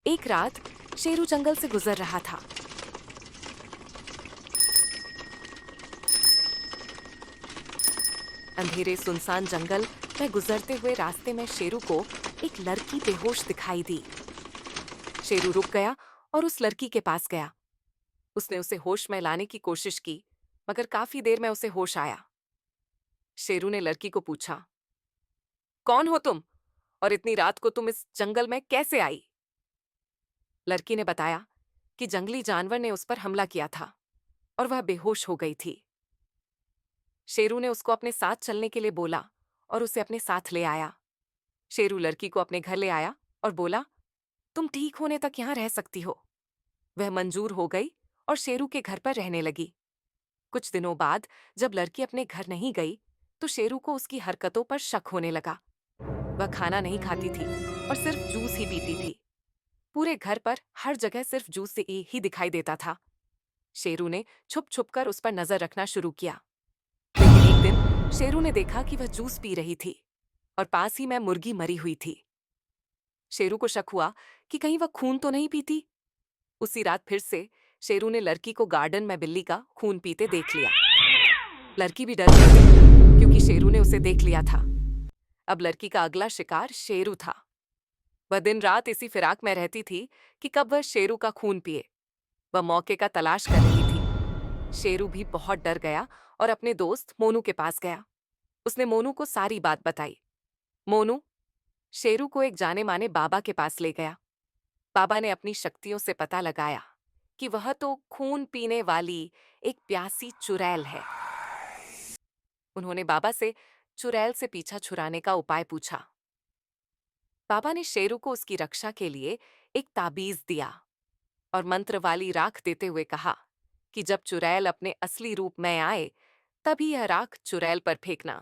एक रात शेरू जंगल से गुजर रहा था। अंधेरे सुनसान जंगल में गुजरते हुए रास्ते में शेरू को एक लड़की बेहोश दिखाई दी। शेरू रुक गया और उस लड़की के पास गया। उसने उसे होश में लाने की कोशिश की, मगर काफी देर में उसे होश आया। शेरू ने लड़की को पूछा, कौन हो तुम और इतनी रात को तुम इस जंगल में कैसे आई? लड़की ने बताया कि जंगली जानवर ने उस पर हमला किया था और वह बेहोश हो गई थी। शेरू ने उसको अपने साथ चलने के लिए बोला और उसे अपने साथ ले आया। शेरू लड़की को अपने घर ले आया और बोला, तुम ठीक होने तक यहां रह सकती हो। वह मंजूर हो गई और शेरू के घर पर रहने लगी। कुछ दिनों बाद जब लड़की अपने घर नहीं गई तो शेरू को उसकी हरकतों पर शक होने लगा। वह खाना नहीं खाती थी और सिर्फ जूस ही पीती थी। पूरे घर पर हर जगह सिर्फ जूस ही दिखाई देता था। शेरू ने छुप छुप कर उस पर नजर रखना शुरू किया। लेकिन एक दिन शेरू ने देखा कि वह जूस पी रही थी और पास ही में मुर्गी मरी हुई थी। शेरू को शक हुआ कि कहीं वह खून तो नहीं पीती। उसी रात फिर से शेरू ने लड़की को गार्डन में बिल्ली का खून पीते देख लिया। लड़की भी डर गई क्योंकि शेरू ने उसे देख लिया था। अब लड़की का अगला शिकार शेरू था। वह दिन रात इसी फिराक में रहती थी कि कब वह शेरू का खून पिए। वह मौके का तलाश कर रही थी। शेरू भी बहुत डर गया और अपने दोस्त मोनू के पास गया। उसने मोनू को सारी बात बताई। मोनू शेरू को एक जाने माने बाबा के पास ले गया। बाबा ने अपनी शक्तियों से पता लगाया कि वह तो खून पीने वाली एक प्यासी चुड़ैल है। उन्होंने बाबा से चुड़ैल से पीछा छुड़ाने का उपाय पूछा। बाबा ने शेरू को उसकी रक्षा के लिए एक ताबीज दिया और मंत्र वाली राख देते हुए कहा कि जब चुड़ैल अपने असली रूप में आए तभी यह राख चुड़ैल पर फेंकना।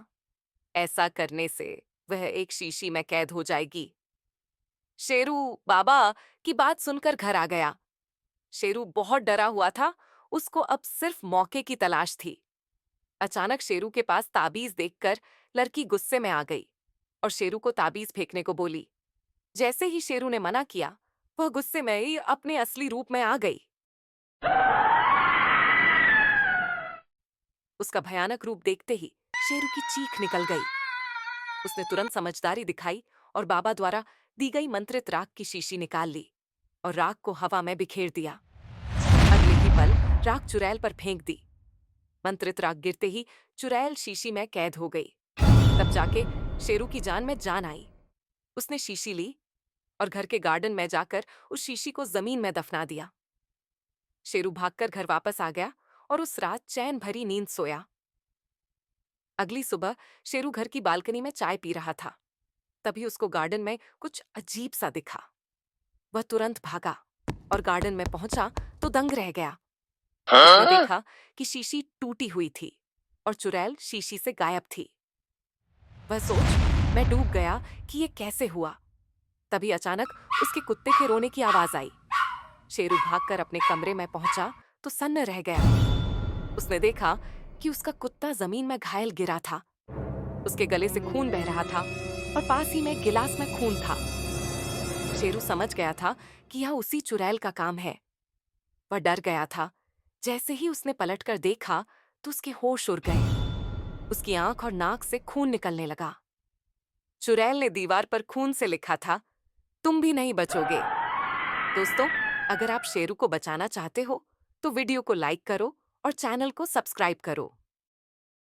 ऐसा करने से वह एक शीशी में कैद हो जाएगी। शेरू बाबा की बात सुनकर घर आ गया। शेरू बहुत डरा हुआ था। उसको अब सिर्फ मौके की तलाश थी। अचानक शेरू के पास ताबीज देखकर लड़की गुस्से में आ गई और शेरू को ताबीज फेंकने को बोली। जैसे ही शेरू ने मना किया, वह गुस्से में ही अपने असली रूप में आ गई। उसका भयानक रूप देखते ही शेरू की चीख निकल गई। उसने तुरंत समझदारी दिखाई और बाबा द्वारा दी गई मंत्रित राख की शीशी निकाल ली और राख को हवा में बिखेर दिया। अगले ही पल राख चुड़ैल पर फेंक दी। मंत्रित राख गिरते ही चुड़ैल शीशी में कैद हो गई। तब जाके शेरू की जान में जान आई। उसने शीशी ली और घर के गार्डन में जाकर उस शीशी को जमीन में दफना दिया। शेरू भागकर घर वापस आ गया और उस रात चैन भरी नींद सोया। अगली सुबह शेरू घर की बालकनी में चाय पी रहा था। तभी उसको गार्डन में कुछ अजीब सा दिखा। वह तुरंत भागा और गार्डन में पहुंचा तो दंग रह गया। उसने देखा कि शीशी टूटी हुई थी और चुड़ैल शीशी से गायब थी। वह सोच मैं डूब गया कि ये कैसे हुआ। तभी अचानक उसके कुत्ते के रोने की आवाज आई। शेरू भागकर अपने कमरे में पहुंचा तो सन्न रह गया। उसने देखा कि उसका कुत्ता जमीन में घायल गिरा था। उसके गले से खून बह रहा था और पास ही में गिलास में खून था। शेरू समझ गया था कि यह उसी चुड़ैल का काम है। वह डर गया था। जैसे ही उसने पलटकर देखा तो उसके होश उड़ गए। उसकी आंख और नाक से खून निकलने लगा। चुड़ैल ने दीवार पर खून से लिखा था, तुम भी नहीं बचोगे। दोस्तों, अगर आप शेरू को बचाना चाहते हो तो वीडियो को लाइक करो और चैनल को सब्सक्राइब करो।